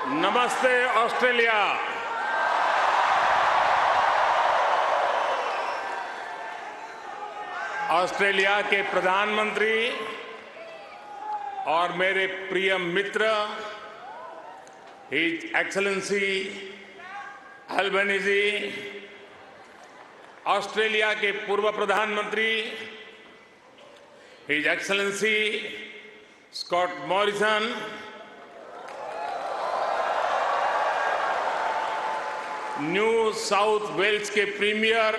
नमस्ते Australia. Australia के प्रधानमंत्री और मेरे प्रिय मित्र हिज एक्सेलेंसी अल्बनीज़ी, ऑस्ट्रेलिया के पूर्व प्रधानमंत्री His Excellency Scott Morrison, New South Wales के premier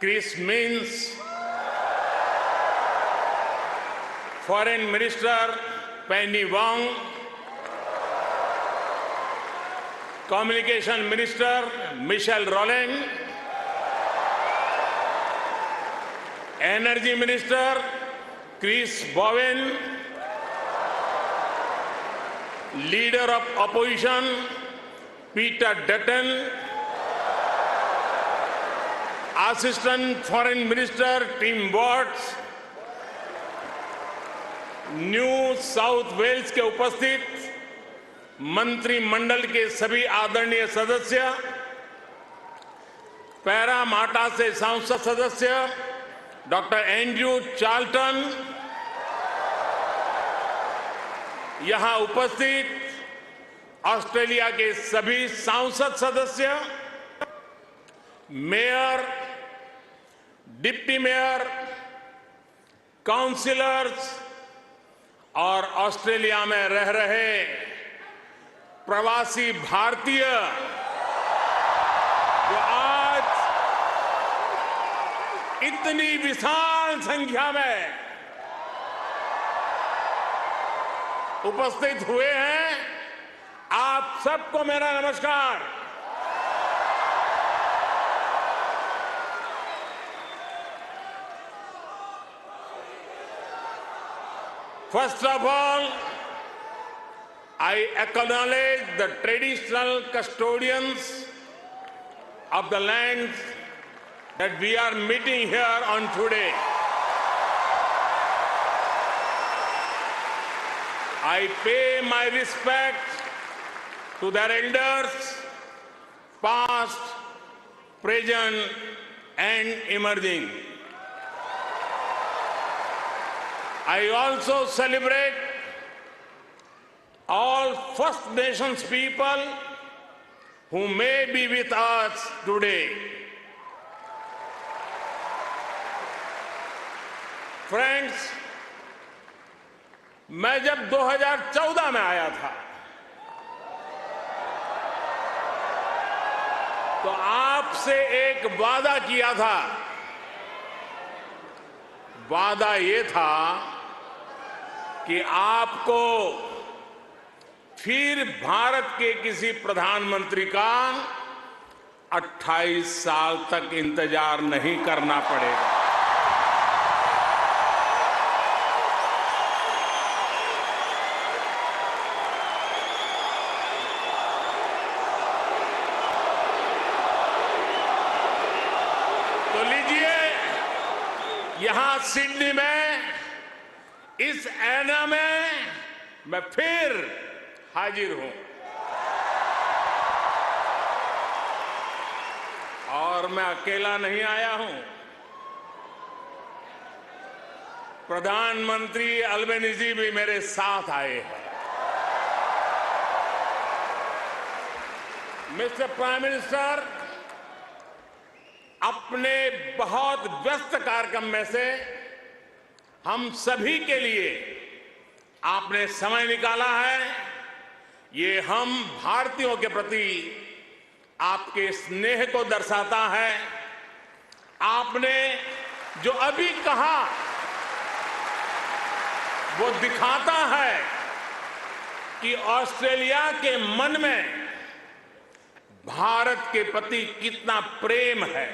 Chris Minns, foreign minister Penny Wong, communication minister Michelle Rowland, energy minister Chris Bowen, leader of opposition Peter Dutton, assistant foreign minister Tim Watts, New South Wales के उपस्थित मंत्रिमंडल के सभी आदरणीय सदस्य, Parramatta से संसद सदस्य डॉक्टर एंड्रयू चार्ल्टन, यहां उपस्थित ऑस्ट्रेलिया के सभी सांसद सदस्य, मेयर, डिप्टी मेयर, काउंसिलर्स और ऑस्ट्रेलिया में रह रहे प्रवासी भारतीय जो आज इतनी विशाल संख्या में उपस्थित हुए हैं, आप सबको मेरा नमस्कार। First of all, I acknowledge the traditional custodians of the lands that we are meeting here on today. I pay my respect to their elders, past, present, and emerging. I also celebrate all First Nations people who may be with us today. Friends, मैं जब 2014 में आया था तो आपसे एक वादा किया था। वादा ये था कि आपको फिर भारत के किसी प्रधानमंत्री का 28 साल तक इंतजार नहीं करना पड़ेगा। तो लीजिए, यहां सिडनी में इस ऐना में मैं फिर हाजिर हूं और मैं अकेला नहीं आया हूं। प्रधानमंत्री अल्बनीज़ी भी मेरे साथ आए हैं। मिस्टर प्राइम मिनिस्टर, अपने बहुत व्यस्त कार्यक्रम में से हम सभी के लिए आपने समय निकाला है। ये हम भारतीयों के प्रति आपके स्नेह को दर्शाता है। आपने जो अभी कहा वो दिखाता है कि ऑस्ट्रेलिया के मन में भारत के प्रति कितना प्रेम है।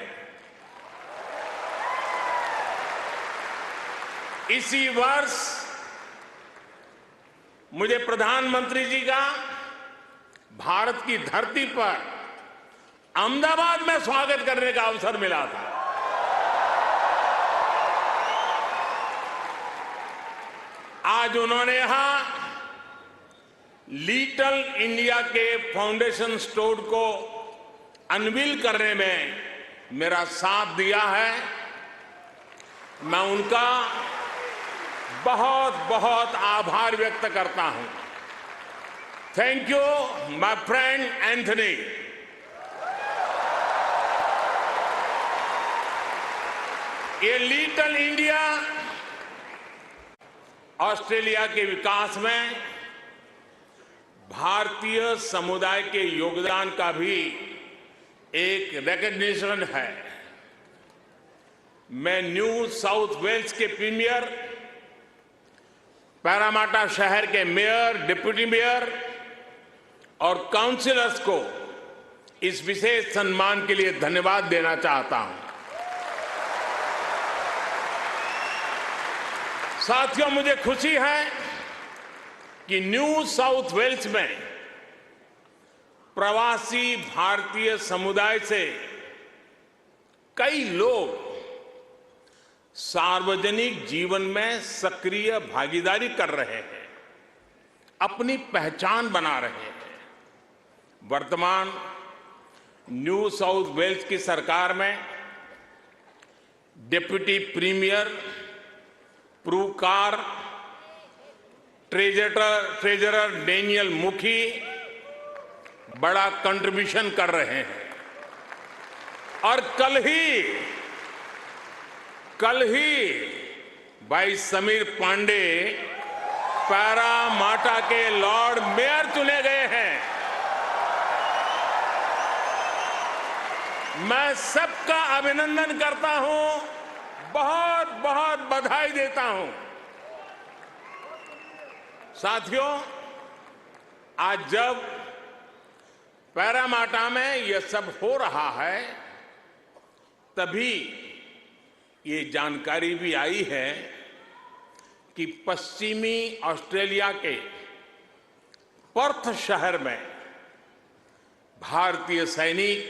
इसी वर्ष मुझे प्रधानमंत्री जी का भारत की धरती पर अहमदाबाद में स्वागत करने का अवसर मिला था। आज उन्होंने यहां लिटिल इंडिया के फाउंडेशन स्टोर को अनवील करने में मेरा साथ दिया है, मैं उनका बहुत बहुत आभार व्यक्त करता हूं। Thank you my friend Anthony. ये लिटिल इंडिया ऑस्ट्रेलिया के विकास में भारतीय समुदाय के योगदान का भी एक रिकॉग्निशन है। मैं न्यू साउथ वेल्स के प्रीमियर, पैरामाटा शहर के मेयर, डिप्टी मेयर और काउंसिलर्स को इस विशेष सम्मान के लिए धन्यवाद देना चाहता हूं। साथियों, मुझे खुशी है कि न्यू साउथ वेल्स में प्रवासी भारतीय समुदाय से कई लोग सार्वजनिक जीवन में सक्रिय भागीदारी कर रहे हैं, अपनी पहचान बना रहे हैं। वर्तमान न्यू साउथ वेल्स की सरकार में डिप्टी प्रीमियर, प्रूकार, ट्रेजरर डेनियल मुखी बड़ा कंट्रीब्यूशन कर रहे हैं। और कल ही भाई समीर पांडे पैरामाटा के लॉर्ड मेयर चुने गए हैं। मैं सबका अभिनंदन करता हूं, बहुत बहुत बधाई देता हूं। साथियों, आज जब पैरामाटा में यह सब हो रहा है, तभी ये जानकारी भी आई है कि पश्चिमी ऑस्ट्रेलिया के पर्थ शहर में भारतीय सैनिक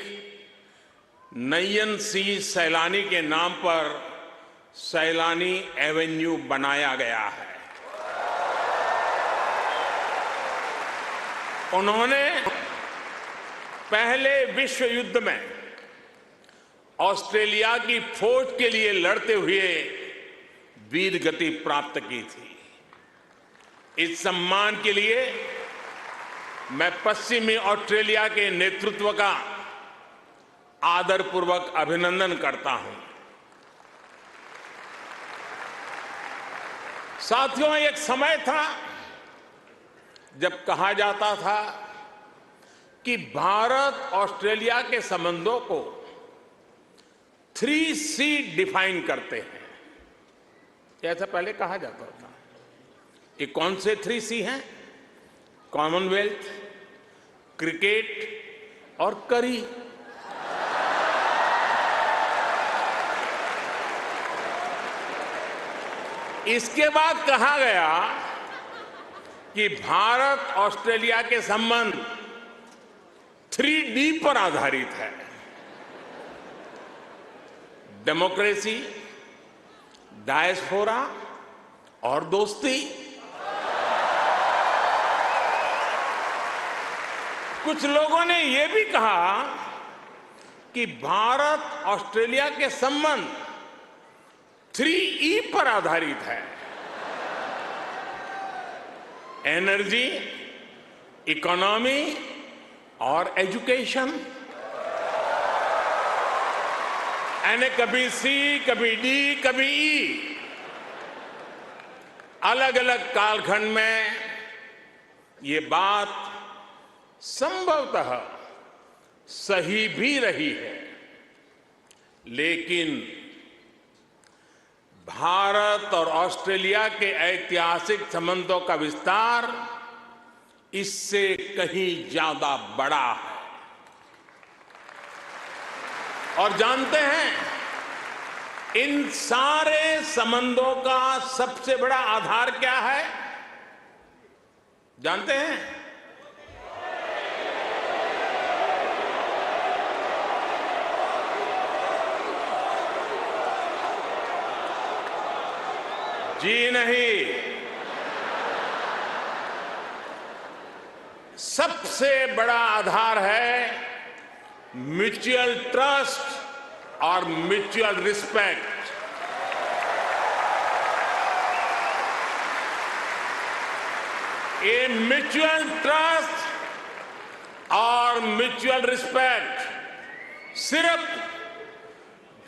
नयन सिंह सैलानी के नाम पर सैलानी एवेन्यू बनाया गया है। उन्होंने पहले विश्व युद्ध में ऑस्ट्रेलिया की फौज के लिए लड़ते हुए वीर गति प्राप्त की थी। इस सम्मान के लिए मैं पश्चिमी ऑस्ट्रेलिया के नेतृत्व का आदरपूर्वक अभिनंदन करता हूं। साथियों, एक समय था जब कहा जाता था कि भारत ऑस्ट्रेलिया के संबंधों को 3C डिफाइन करते हैं। ऐसा पहले कहा जाता था। ये कौन से 3C हैं? कॉमनवेल्थ, क्रिकेट और करी। इसके बाद कहा गया कि भारत ऑस्ट्रेलिया के संबंध 3D पर आधारित है। डेमोक्रेसी, डायस्पोरा और दोस्ती। कुछ लोगों ने यह भी कहा कि भारत ऑस्ट्रेलिया के संबंध 3E पर आधारित है। एनर्जी, इकोनॉमी और एजुकेशन। यानी कभी C, कभी D, कभी E। अलग अलग कालखंड में ये बात संभवतः सही भी रही है, लेकिन भारत और ऑस्ट्रेलिया के ऐतिहासिक संबंधों का विस्तार इससे कहीं ज्यादा बड़ा है। और जानते हैं, इन सारे संबंधों का सबसे बड़ा आधार क्या है? जानते हैं? जी नहीं, सबसे बड़ा आधार है म्यूचुअल ट्रस्ट और म्यूचुअल रिस्पेक्ट। ये म्यूचुअल ट्रस्ट और म्यूचुअल रिस्पेक्ट सिर्फ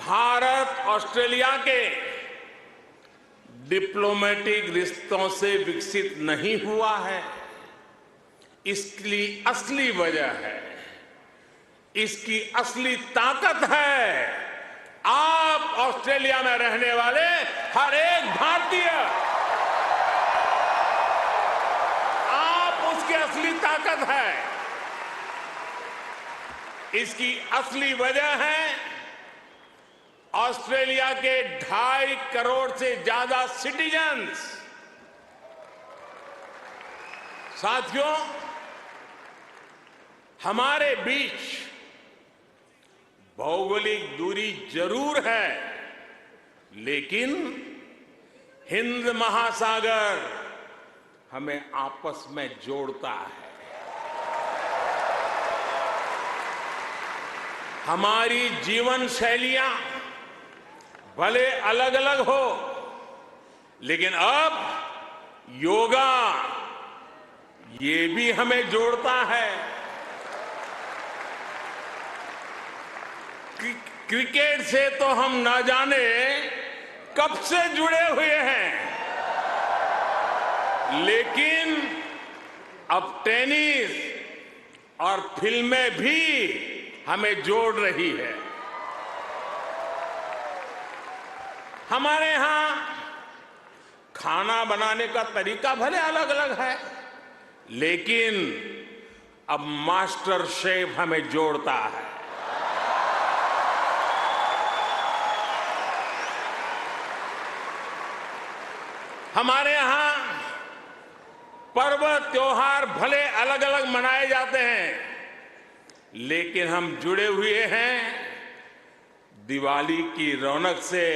भारत ऑस्ट्रेलिया के डिप्लोमेटिक रिश्तों से विकसित नहीं हुआ है। इसकी असली वजह है, इसकी असली ताकत है आप ऑस्ट्रेलिया में रहने वाले हर एक भारतीय। आप उसकी असली ताकत है। इसकी असली वजह है ऑस्ट्रेलिया के 2.5 करोड़ से ज्यादा सिटीजन्स। साथियों, हमारे बीच भौगोलिक दूरी जरूर है, लेकिन हिंद महासागर हमें आपस में जोड़ता है। हमारी जीवन शैलियां भले अलग अलग हो, लेकिन अब योगा ये भी हमें जोड़ता है। क्रिकेट से तो हम ना जाने कब से जुड़े हुए हैं, लेकिन अब टेनिस और फिल्में भी हमें जोड़ रही है। हमारे यहां खाना बनाने का तरीका भले अलग अलग है, लेकिन अब मास्टर शेफ हमें जोड़ता है। हमारे यहां पर्व त्योहार भले अलग अलग मनाए जाते हैं, लेकिन हम जुड़े हुए हैं दिवाली की रौनक से,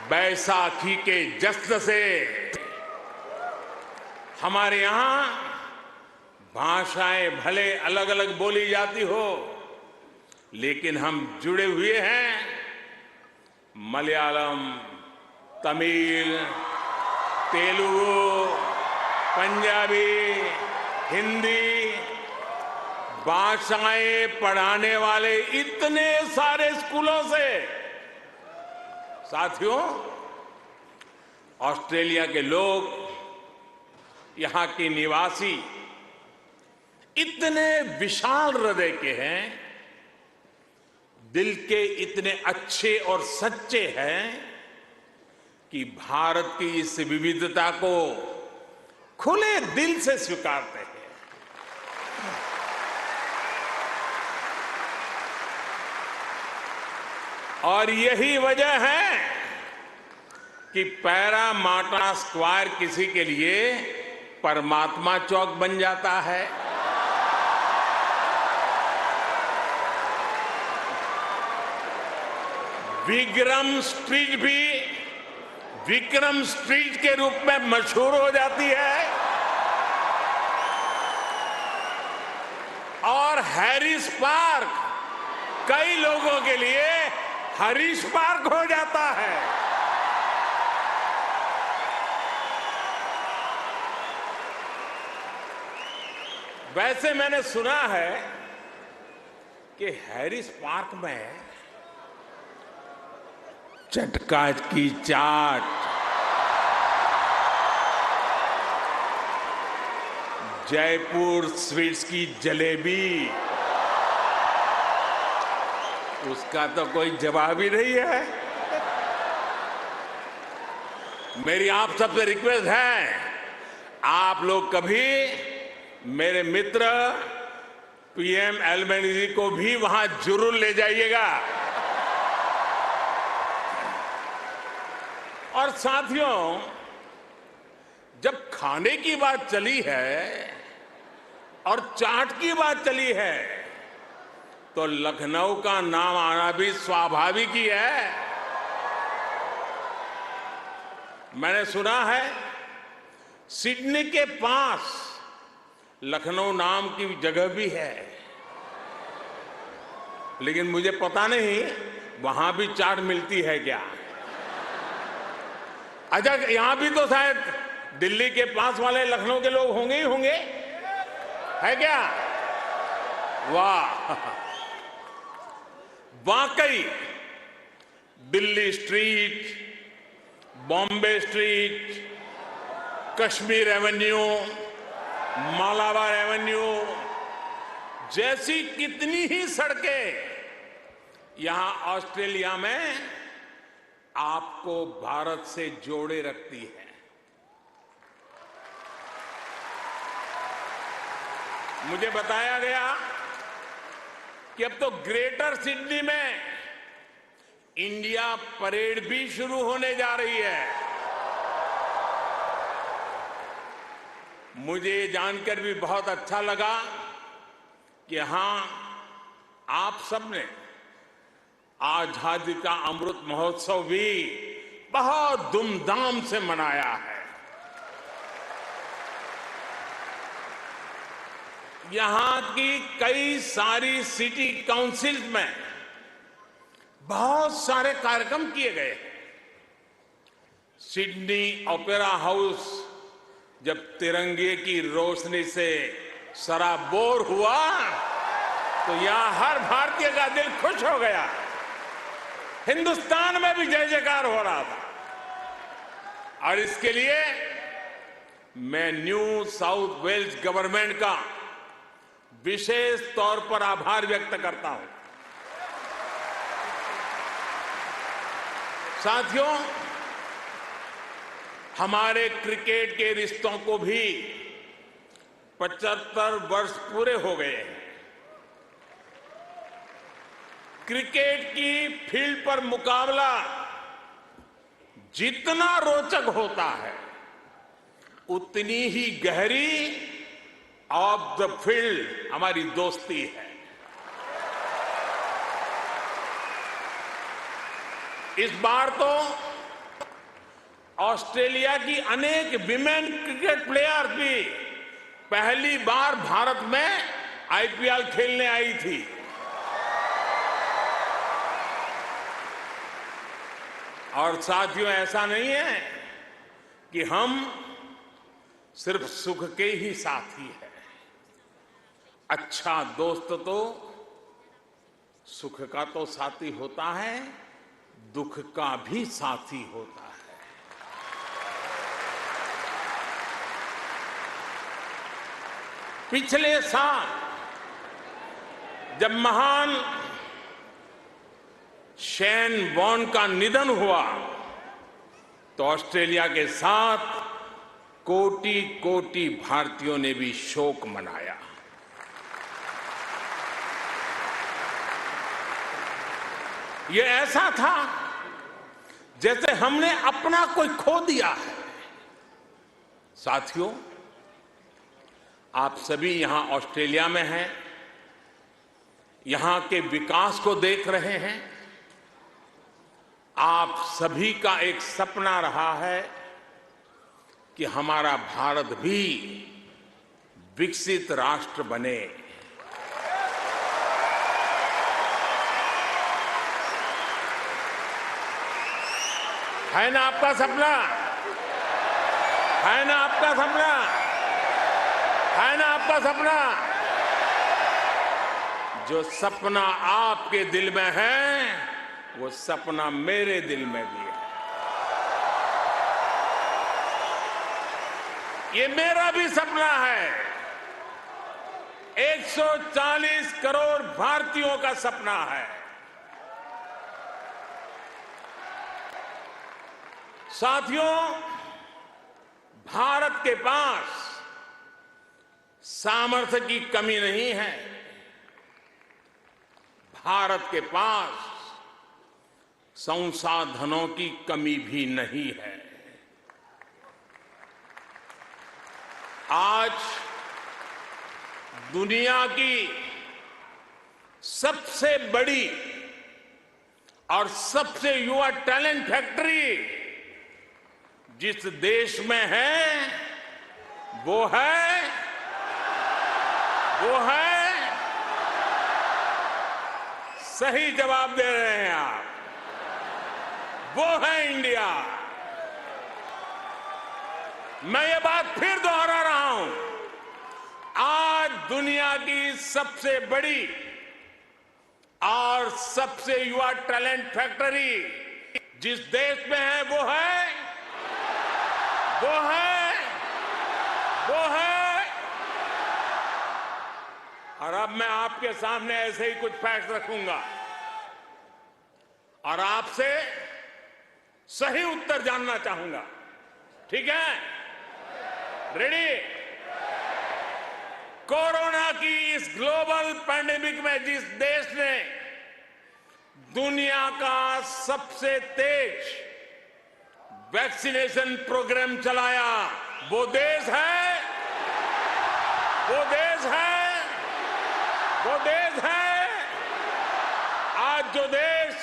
बैसाखी के जश्न से। हमारे यहां भाषाएं भले अलग अलग बोली जाती हो, लेकिन हम जुड़े हुए हैं मलयालम, तमिल, तेलुगु, पंजाबी, हिंदी भाषाएं पढ़ाने वाले इतने सारे स्कूलों से। साथियों, ऑस्ट्रेलिया के लोग, यहां के निवासी इतने विशाल हृदय के हैं, दिल के इतने अच्छे और सच्चे हैं कि भारत की इस विविधता को खुले दिल से स्वीकारते हैं। और यही वजह है कि पैरामाटा स्क्वायर किसी के लिए परमात्मा चौक बन जाता है। विक्रम स्ट्रीट भी विक्रम स्ट्रीट के रूप में मशहूर हो जाती है, और हैरिस पार्क कई लोगों के लिए हरीश पार्क हो जाता है। वैसे मैंने सुना है कि हैरिस पार्क में चटका की चाट, जयपुर स्वीट्स की जलेबी, उसका तो कोई जवाब ही नहीं है। मेरी आप सबसे रिक्वेस्ट है, आप लोग कभी मेरे मित्र पीएम एल्बेनीज़ी को भी वहां जरूर ले जाइएगा। और साथियों, जब खाने की बात चली है और चाट की बात चली है, तो लखनऊ का नाम आना भी स्वाभाविक ही है। मैंने सुना है सिडनी के पास लखनऊ नाम की जगह भी है, लेकिन मुझे पता नहीं वहां भी चाट मिलती है क्या। अच्छा, यहां भी तो शायद दिल्ली के पास वाले लखनऊ के लोग होंगे ही होंगे, है क्या? वाह, वाकई Delhi street, Bombay street, Kashmir Avenue, Malabar Avenue जैसी कितनी ही सड़कें यहां ऑस्ट्रेलिया में आपको भारत से जोड़े रखती है। मुझे बताया गया कि अब तो ग्रेटर सिडनी में इंडिया परेड भी शुरू होने जा रही है। मुझे जानकर भी बहुत अच्छा लगा कि यहां आप सबने आजादी का अमृत महोत्सव भी बहुत धूमधाम से मनाया है। यहां की कई सारी सिटी काउंसिल्स में बहुत सारे कार्यक्रम किए गए हैं। सिडनी ओपेरा हाउस जब तिरंगे की रोशनी से सराबोर हुआ तो यहां हर भारतीय का दिल खुश हो गया। हिंदुस्तान में भी जय जयकार हो रहा था। और इसके लिए मैं न्यू साउथ वेल्स गवर्नमेंट का विशेष तौर पर आभार व्यक्त करता हूं। साथियों, हमारे क्रिकेट के रिश्तों को भी 75 वर्ष पूरे हो गए हैं। क्रिकेट की फील्ड पर मुकाबला जितना रोचक होता है, उतनी ही गहरी ऑफ द फील्ड हमारी दोस्ती है। इस बार तो ऑस्ट्रेलिया की अनेक विमेन क्रिकेट प्लेयर भी पहली बार भारत में आईपीएल खेलने आई थी। और साथियों, ऐसा नहीं है कि हम सिर्फ सुख के ही साथी हैं। अच्छा दोस्त तो सुख का तो साथी होता है, दुख का भी साथी होता है। पिछले साल जब महान शेन वॉर्न का निधन हुआ तो ऑस्ट्रेलिया के साथ कोटि कोटि भारतीयों ने भी शोक मनाया। ये ऐसा था जैसे हमने अपना कोई खो दिया है। साथियों, आप सभी यहां ऑस्ट्रेलिया में हैं, यहां के विकास को देख रहे हैं। आप सभी का एक सपना रहा है कि हमारा भारत भी विकसित राष्ट्र बने। है ना आपका सपना? है ना आपका सपना? है ना आपका सपना? जो सपना आपके दिल में है, वो सपना मेरे दिल में भी है। ये मेरा भी सपना है। 140 करोड़ भारतीयों का सपना है। साथियों, भारत के पास सामर्थ्य की कमी नहीं है। भारत के पास संसाधनों की कमी भी नहीं है। आज दुनिया की सबसे बड़ी और सबसे युवा टैलेंट फैक्ट्री जिस देश में है, वो है सही जवाब दे रहे हैं आप। वो है इंडिया। मैं ये बात फिर दोहरा रहा हूं। आज दुनिया की सबसे बड़ी और सबसे युवा टैलेंट फैक्ट्री जिस देश में है वो है और अब मैं आपके सामने ऐसे ही कुछ फैक्ट रखूंगा और आपसे सही उत्तर जानना चाहूंगा। ठीक है? रेडी? कोरोना की इस ग्लोबल पैंडेमिक में जिस देश ने दुनिया का सबसे तेज वैक्सीनेशन प्रोग्राम चलाया, वो देश है आज जो देश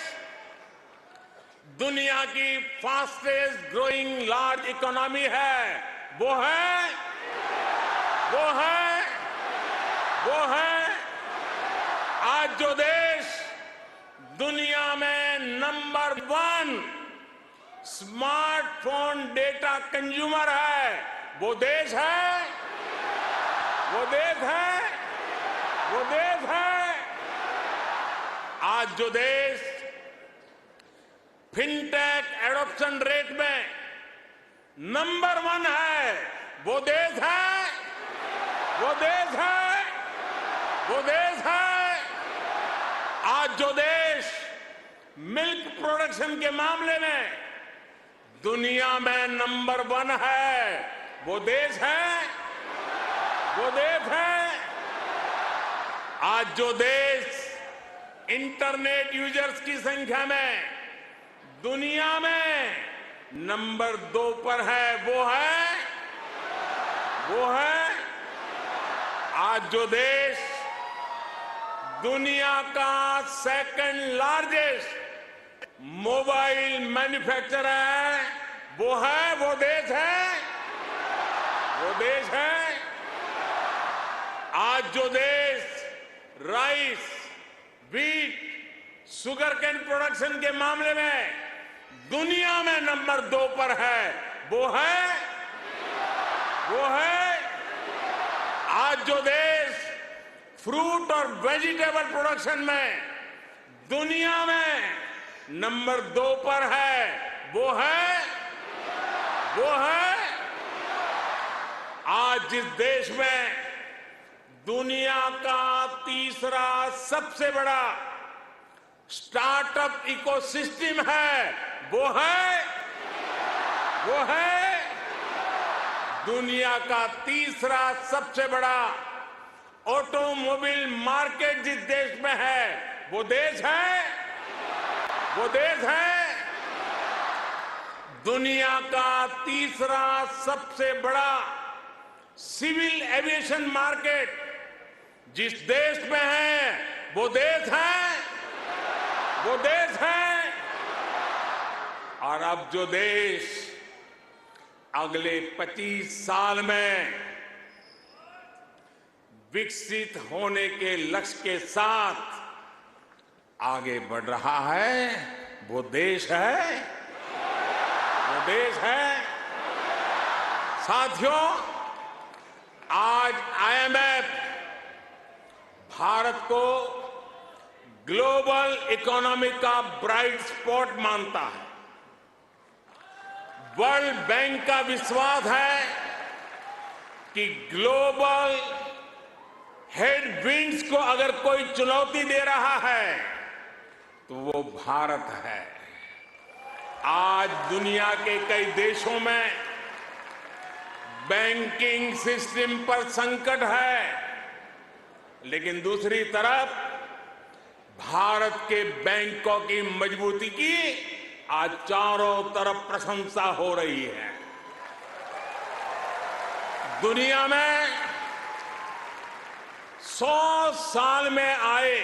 दुनिया की फास्टेस्ट ग्रोइंग लार्ज इकोनॉमी है वो है आज जो देश दुनिया में नंबर 1 स्मार्टफोन डेटा कंज्यूमर है वो देश है आज जो देश फिनटेक एडॉप्शन रेट में नंबर 1 है वो देश है आज जो देश मिल्क प्रोडक्शन के मामले में दुनिया में नंबर 1 है वो देश है आज जो देश इंटरनेट यूजर्स की संख्या में दुनिया में नंबर 2 पर है वो है आज जो देश दुनिया का सेकंड लार्जेस्ट मोबाइल मैन्युफैक्चरर है वो देश है आज जो देश rice, wheat, sugarcane production के मामले में दुनिया में नंबर 2 पर है वो है आज जो देश फ्रूट और वेजिटेबल प्रोडक्शन में दुनिया में नंबर 2 पर है वो है आज जिस देश में दुनिया का तीसरा सबसे बड़ा स्टार्टअप इकोसिस्टम है वो है दुनिया का तीसरा सबसे बड़ा ऑटोमोबाइल मार्केट जिस देश में है वो देश है दुनिया का तीसरा सबसे बड़ा सिविल एविएशन मार्केट जिस देश में है वो देश है और अब जो देश अगले 25 साल में विकसित होने के लक्ष्य के साथ आगे बढ़ रहा है वो देश है साथियों, आज आईएमएफ भारत को ग्लोबल इकोनॉमी का ब्राइट स्पॉट मानता है। वर्ल्ड बैंक का विश्वास है कि ग्लोबल हेडविंड्स को अगर कोई चुनौती दे रहा है तो वो भारत है। आज दुनिया के कई देशों में बैंकिंग सिस्टम पर संकट है, लेकिन दूसरी तरफ भारत के बैंकों की मजबूती की आज चारों तरफ प्रशंसा हो रही है। दुनिया में 100 साल में आए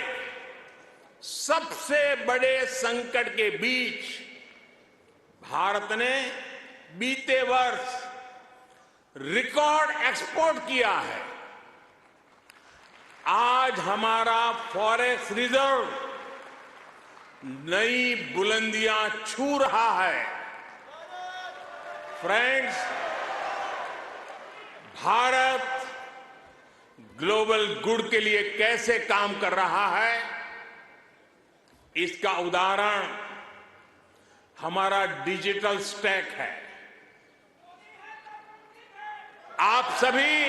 सबसे बड़े संकट के बीच भारत ने बीते वर्ष रिकॉर्ड एक्सपोर्ट किया है। आज हमारा फॉरेक्स रिजर्व नई बुलंदियां छू रहा है। फ्रेंड्स, भारत ग्लोबल गुड के लिए कैसे काम कर रहा है, इसका उदाहरण हमारा डिजिटल स्टैक है। आप सभी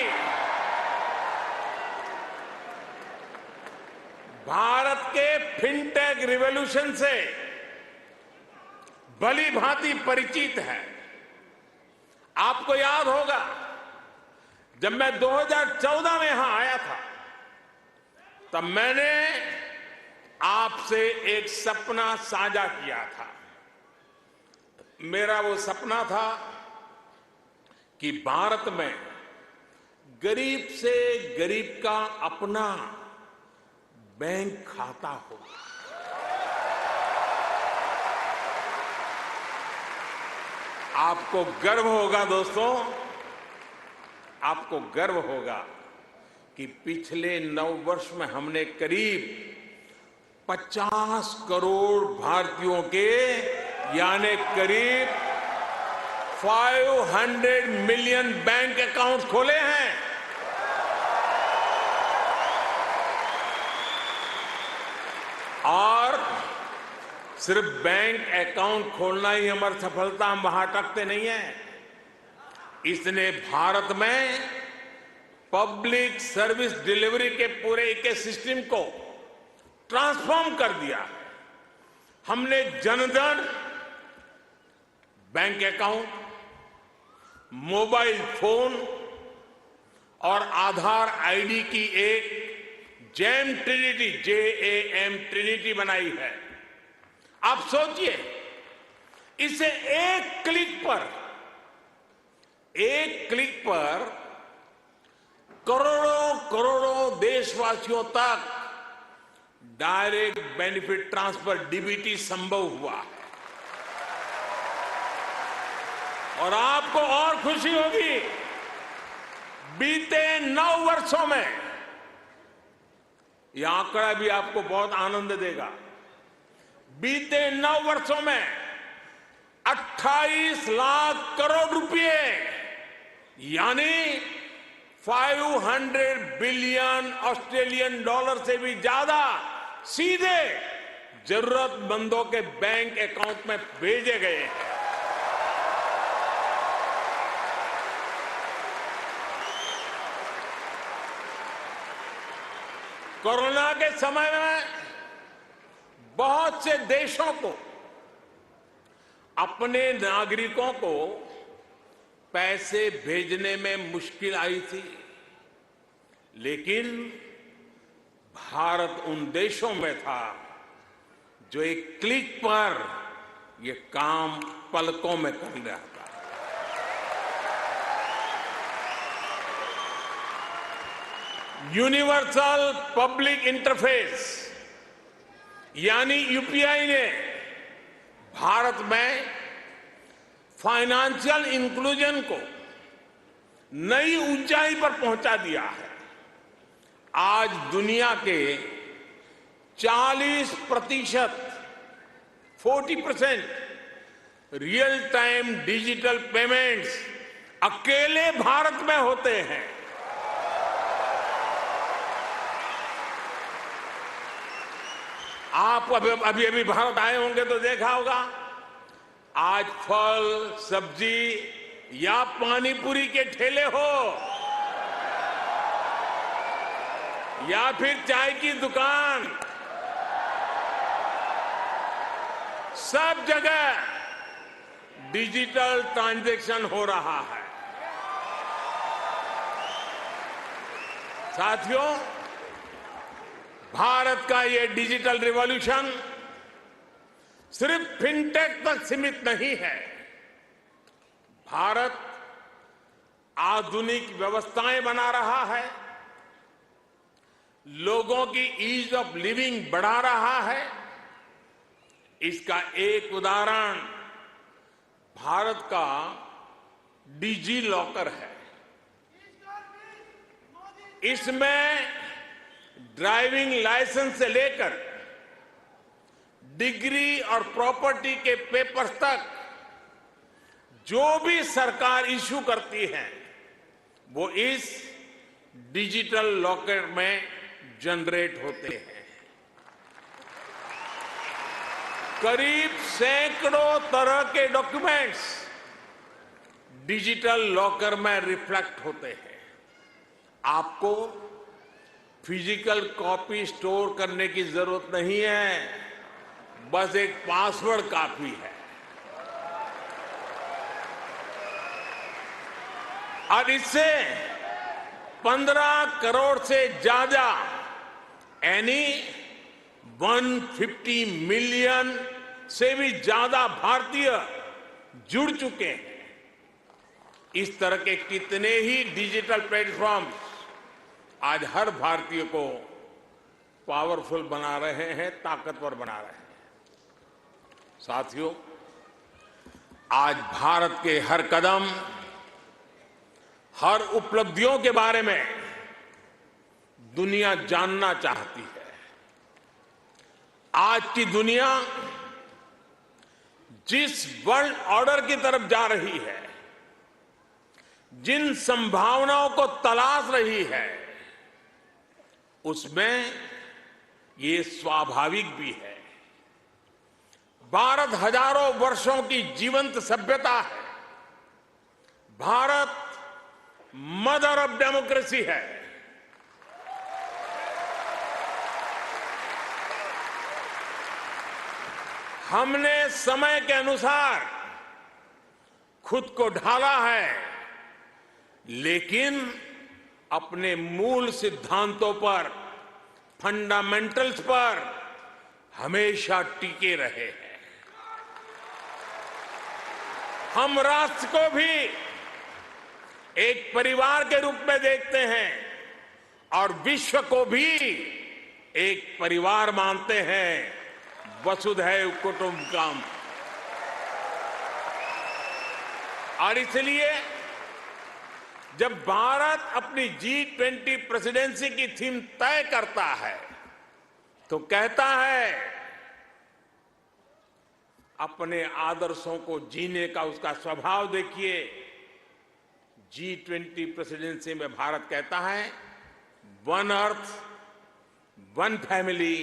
भारत के फिनटेक रिवॉल्यूशन से भली भांति परिचित है। आपको याद होगा, जब मैं 2014 में यहां आया था, तब मैंने आपसे एक सपना साझा किया था। मेरा वो सपना था कि भारत में गरीब से गरीब का अपना बैंक खाता हो। आपको गर्व होगा दोस्तों, आपको गर्व होगा कि पिछले 9 वर्ष में हमने करीब 50 करोड़ भारतीयों के, यानी करीब 500 मिलियन बैंक अकाउंट खोले हैं। और सिर्फ बैंक अकाउंट खोलना ही हमारी सफलता, हम वहां अटकते नहीं है। इसने भारत में पब्लिक सर्विस डिलीवरी के पूरे इकोसिस्टम को ट्रांसफॉर्म कर दिया। हमने Jan Dhan bank account, mobile phone और आधार आईडी की एक जैम ट्रिनिटी, JAM ट्रिनिटी बनाई है। आप सोचिए, इसे एक क्लिक पर करोड़ों करोड़ों देशवासियों तक डायरेक्ट बेनिफिट ट्रांसफर, DBT संभव हुआ है। और आपको और खुशी होगी, बीते 9 वर्षों में, यह आंकड़ा भी आपको बहुत आनंद देगा, बीते 9 वर्षों में 28 लाख करोड़ रुपए, यानी 500 बिलियन ऑस्ट्रेलियन डॉलर से भी ज्यादा सीधे जरूरतमंदों के बैंक अकाउंट में भेजे गए हैं। कोरोना के समय में बहुत से देशों को अपने नागरिकों को पैसे भेजने में मुश्किल आई थी, लेकिन भारत उन देशों में था जो एक क्लिक पर ये काम पलकों में कर रहा था। यूनिवर्सल पब्लिक इंटरफेस यानी यूपीआई ने भारत में फाइनेंशियल इंक्लूजन को नई ऊंचाई पर पहुंचा दिया है। आज दुनिया के 40% रियल टाइम डिजिटल पेमेंट्स अकेले भारत में होते हैं। आप अभी भारत आए होंगे तो देखा होगा, आज फल, सब्जी या पानी पूरी के ठेले हो या फिर चाय की दुकान, सब जगह डिजिटल ट्रांजैक्शन हो रहा है। साथियों, भारत का ये डिजिटल रिवॉल्यूशन सिर्फ फिनटेक तक सीमित नहीं है। भारत आधुनिक व्यवस्थाएं बना रहा है, लोगों की ईज ऑफ लिविंग बढ़ा रहा है। इसका एक उदाहरण भारत का डिजी लॉकर है। इसमें ड्राइविंग लाइसेंस से लेकर डिग्री और प्रॉपर्टी के पेपर्स तक जो भी सरकार इश्यू करती है वो इस डिजिटल लॉकर में जनरेट होते हैं। करीब सैकड़ों तरह के डॉक्यूमेंट्स डिजिटल लॉकर में रिफ्लेक्ट होते हैं। आपको फिजिकल कॉपी स्टोर करने की जरूरत नहीं है, बस एक पासवर्ड काफी है। और इससे 15 करोड़ से ज्यादा यानी 150 मिलियन से भी ज्यादा भारतीय जुड़ चुके हैं। इस तरह के कितने ही डिजिटल प्लेटफॉर्म आज हर भारतीय को पावरफुल बना रहे हैं, ताकतवर बना रहे हैं। साथियों, आज भारत के हर कदम, हर उपलब्धियों के बारे में दुनिया जानना चाहती है। आज की दुनिया जिस वर्ल्ड ऑर्डर की तरफ जा रही है, जिन संभावनाओं को तलाश रही है, उसमें ये स्वाभाविक भी है। भारत हजारों वर्षों की जीवंत सभ्यता है। भारत मदर ऑफ डेमोक्रेसी है। हमने समय के अनुसार खुद को ढाला है, लेकिन अपने मूल सिद्धांतों पर, फंडामेंटल्स पर हमेशा टिके रहे हैं। हम राष्ट्र को भी एक परिवार के रूप में देखते हैं और विश्व को भी एक परिवार मानते हैं। वसुधैव कुटुंबकम। और इसलिए जब भारत अपनी G20 प्रेसिडेंसी की थीम तय करता है तो कहता है अपने आदर्शों को जीने का उसका स्वभाव देखिए। G20 प्रेसिडेंसी में भारत कहता है one earth, one family,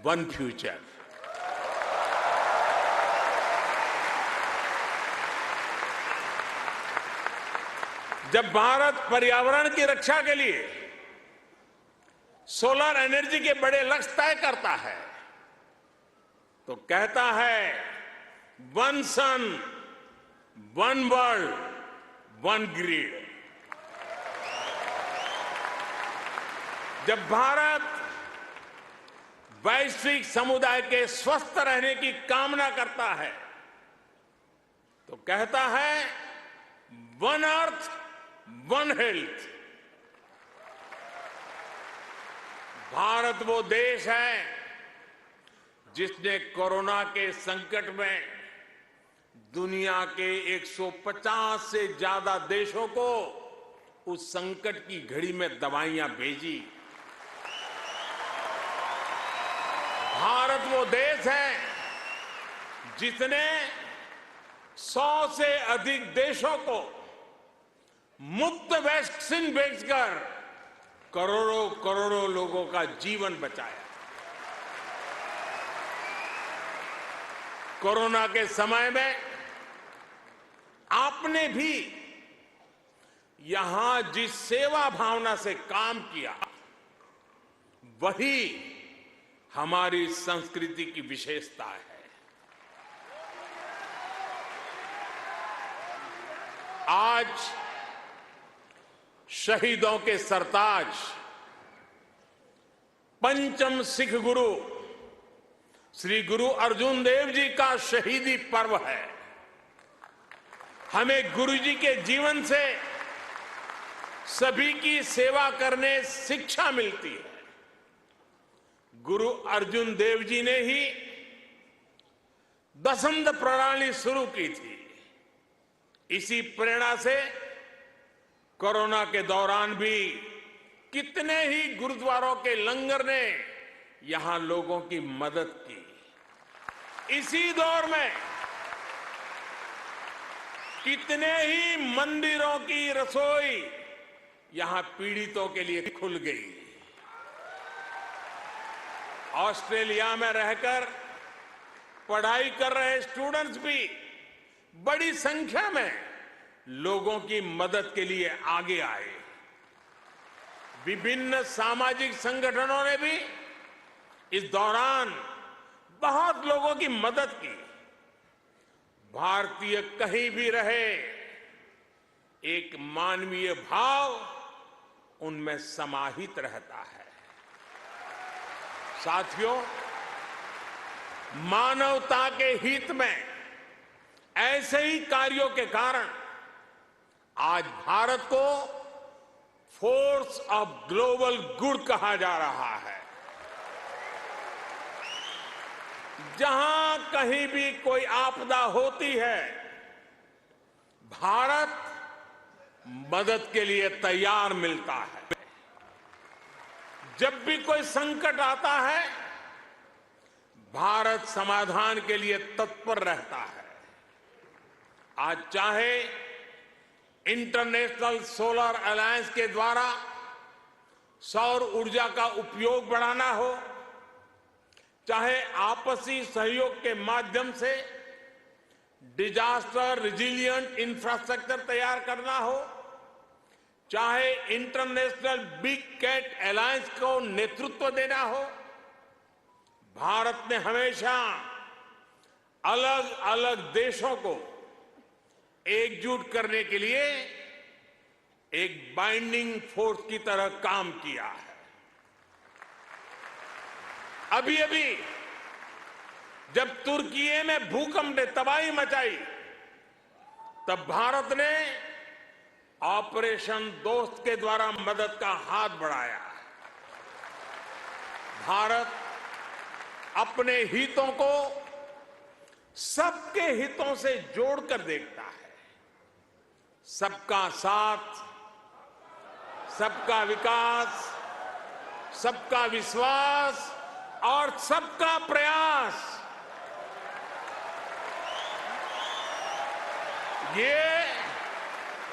one future. जब भारत पर्यावरण की रक्षा के लिए सोलर एनर्जी के बड़े लक्ष्य तय करता है तो कहता है वन सन, वन वर्ल्ड, वन ग्रिड। जब भारत वैश्विक समुदाय के स्वस्थ रहने की कामना करता है तो कहता है one earth, one health. Bharat वो देश है जिसने कोरोना के संकट में दुनिया के 150 से ज्यादा देशों को उस संकट की घड़ी में दवाइयां भेजी। भारत वो देश है जिसने 100 से अधिक देशों को मुफ्त वैक्सीन भेजकर करोड़ों करोड़ों लोगों का जीवन बचाया। कोरोना के समय में आपने भी यहां जिस सेवा भावना से काम किया वही हमारी संस्कृति की विशेषता है। आज शहीदों के सरताज पंचम सिख गुरु श्री गुरु अर्जुन देव जी का शहीदी पर्व है। हमें गुरु जी के जीवन से सभी की सेवा करने शिक्षा मिलती है। गुरु अर्जुन देव जी ने ही दसंध प्रणाली शुरू की थी। इसी प्रेरणा से कोरोना के दौरान भी कितने ही गुरुद्वारों के लंगर ने यहां लोगों की मदद की। इसी दौर में कितने ही मंदिरों की रसोई यहां पीड़ितों के लिए खुल गई। ऑस्ट्रेलिया में रहकर पढ़ाई कर रहे स्टूडेंट्स भी बड़ी संख्या में लोगों की मदद के लिए आगे आए। विभिन्न सामाजिक संगठनों ने भी इस दौरान बहुत लोगों की मदद की। भारतीय कहीं भी रहे, एक मानवीय भाव उनमें समाहित रहता है। साथियों, मानवता के हित में ऐसे ही कार्यों के कारण आज भारत को फोर्स ऑफ ग्लोबल गुड कहा जा रहा है। जहां कहीं भी कोई आपदा होती है, भारत मदद के लिए तैयार मिलता है। जब भी कोई संकट आता है, भारत समाधान के लिए तत्पर रहता है। आज चाहे इंटरनेशनल सोलर अलायंस के द्वारा सौर ऊर्जा का उपयोग बढ़ाना हो, चाहे आपसी सहयोग के माध्यम से डिजास्टर रिजिलिएंट इंफ्रास्ट्रक्चर तैयार करना हो, चाहे इंटरनेशनल बिग कैट अलायंस को नेतृत्व देना हो, भारत ने हमेशा अलग अलग देशों को एकजुट करने के लिए एक बाइंडिंग फोर्स की तरह काम किया है। अभी अभी जब तुर्की में भूकंप ने तबाही मचाई, तब भारत ने ऑपरेशन दोस्त के द्वारा मदद का हाथ बढ़ाया। भारत अपने हितों को सबके हितों से जोड़कर देखता है। सबका साथ, सबका विकास, सबका विश्वास और सबका प्रयास, ये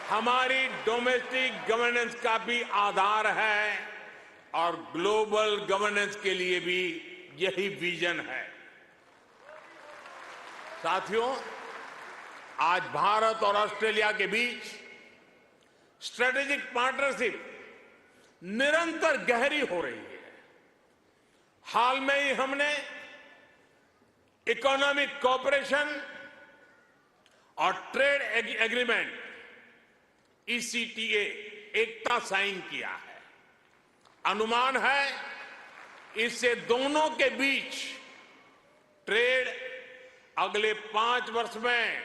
हमारी डोमेस्टिक गवर्नेंस का भी आधार है और ग्लोबल गवर्नेंस के लिए भी यही विजन है। साथियों, आज भारत और ऑस्ट्रेलिया के बीच स्ट्रेटेजिक पार्टनरशिप निरंतर गहरी हो रही है। हाल में ही हमने इकोनॉमिक कोऑपरेशन और ट्रेड एग्रीमेंट ECTA एकता साइन किया है। अनुमान है इससे दोनों के बीच ट्रेड अगले 5 वर्ष में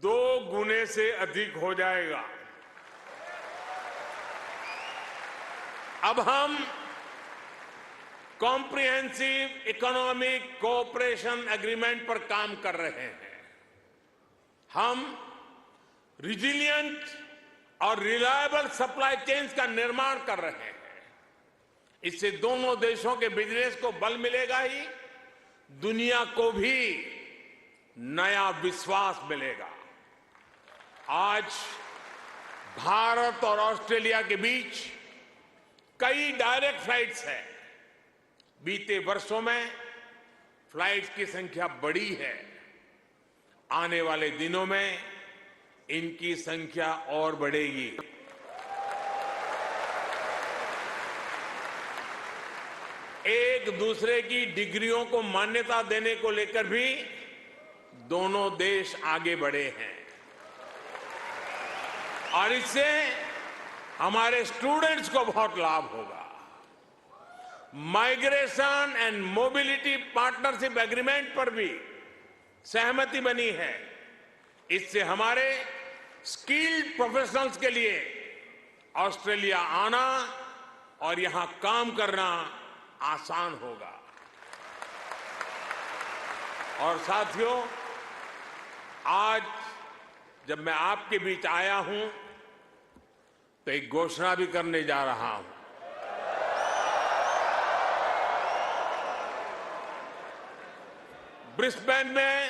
2 गुने से अधिक हो जाएगा। अब हम कॉम्प्रिहेंसिव इकोनॉमिक कोऑपरेशन एग्रीमेंट पर काम कर रहे हैं। हम रिजिलिएंट और रिलायबल सप्लाई चेन्स का निर्माण कर रहे हैं। इससे दोनों देशों के बिजनेस को बल मिलेगा ही, दुनिया को भी नया विश्वास मिलेगा। आज भारत और ऑस्ट्रेलिया के बीच कई डायरेक्ट फ्लाइट्स हैं। बीते वर्षों में फ्लाइट्स की संख्या बढ़ी है। आने वाले दिनों में इनकी संख्या और बढ़ेगी। एक दूसरे की डिग्रियों को मान्यता देने को लेकर भी दोनों देश आगे बढ़े हैं और इससे हमारे स्टूडेंट्स को बहुत लाभ होगा। Migration and mobility partnership agreement पर भी सहमति बनी है। इससे हमारे स्किल्ड प्रोफेशनल्स के लिए ऑस्ट्रेलिया आना और यहां काम करना आसान होगा। और साथियों, आज जब मैं आपके बीच आया हूं तो एक घोषणा भी करने जा रहा हूं। ब्रिस्बेन में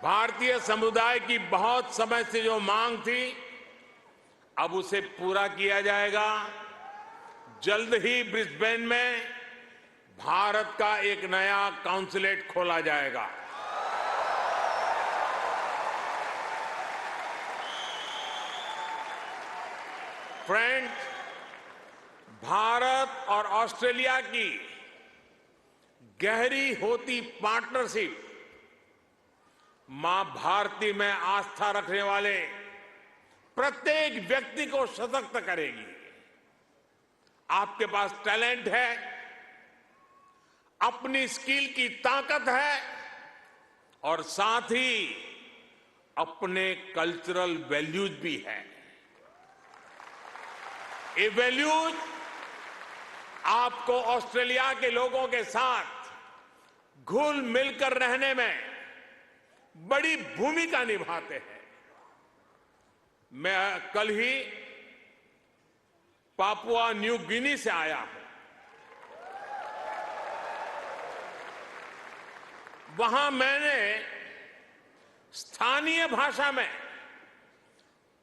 भारतीय समुदाय की बहुत समय से जो मांग थी, अब उसे पूरा किया जाएगा। जल्द ही ब्रिस्बेन में भारत का एक नया काउंसलेट खोला जाएगा। फ्रेंड्स, भारत और ऑस्ट्रेलिया की गहरी होती पार्टनरशिप मां भारती में आस्था रखने वाले प्रत्येक व्यक्ति को सशक्त करेगी। आपके पास टैलेंट है, अपनी स्किल की ताकत है और साथ ही अपने कल्चरल वैल्यूज भी है। ये वैल्यूज आपको ऑस्ट्रेलिया के लोगों के साथ घुल मिलकर रहने में बड़ी भूमिका निभाते हैं। मैं कल ही पापुआ न्यू गिनी से आया हूं। वहां मैंने स्थानीय भाषा में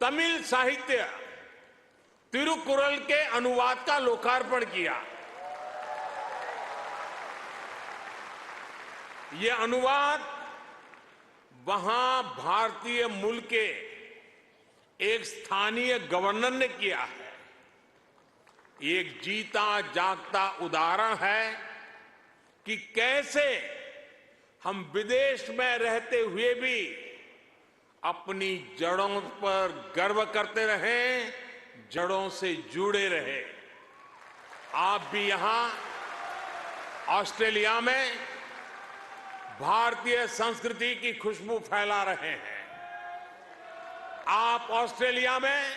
तमिल साहित्य तिरुकुरल के अनुवाद का लोकार्पण किया। यह अनुवाद वहां भारतीय मूल के एक स्थानीय गवर्नर ने किया है। एक जीता जागता उदाहरण है कि कैसे हम विदेश में रहते हुए भी अपनी जड़ों पर गर्व करते रहें, जड़ों से जुड़े रहे। आप भी यहां ऑस्ट्रेलिया में भारतीय संस्कृति की खुशबू फैला रहे हैं। आप ऑस्ट्रेलिया में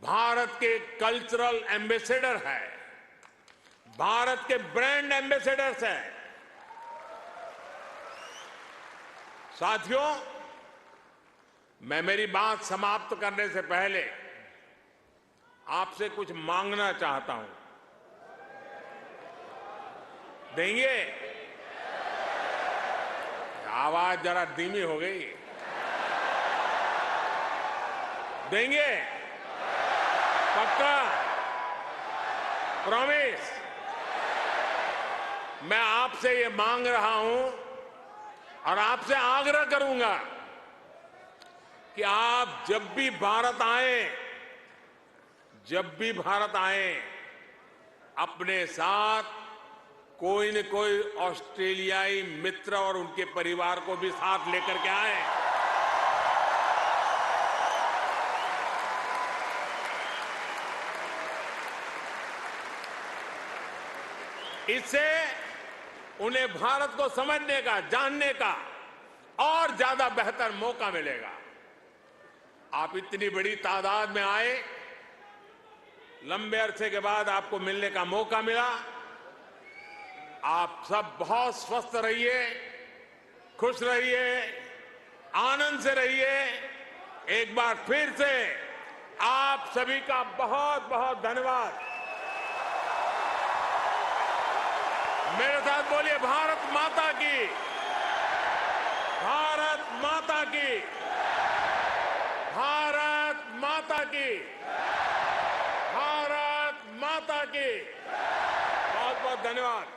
भारत के कल्चरल एम्बेसडर हैं, भारत के ब्रांड एम्बेसडर्स हैं। साथियों, मैं मेरी बात समाप्त करने से पहले आपसे कुछ मांगना चाहता हूं। देंगे? आवाज जरा धीमी हो गई। देंगे? पक्का? प्रॉमिस? मैं आपसे ये मांग रहा हूं और आपसे आग्रह करूंगा कि आप जब भी भारत आए, अपने साथ कोई न कोई ऑस्ट्रेलियाई मित्र और उनके परिवार को भी साथ लेकर के आए। इससे उन्हें भारत को समझने का, जानने का और ज्यादा बेहतर मौका मिलेगा। आप इतनी बड़ी तादाद में आए, लंबे अरसे के बाद आपको मिलने का मौका मिला। आप सब बहुत स्वस्थ रहिए, खुश रहिए, आनंद से रहिए। एक बार फिर से आप सभी का बहुत बहुत धन्यवाद। मेरे साथ बोलिए, भारत माता की, भारत माता की, भारत माता की, भारत माता की। बहुत बहुत धन्यवाद।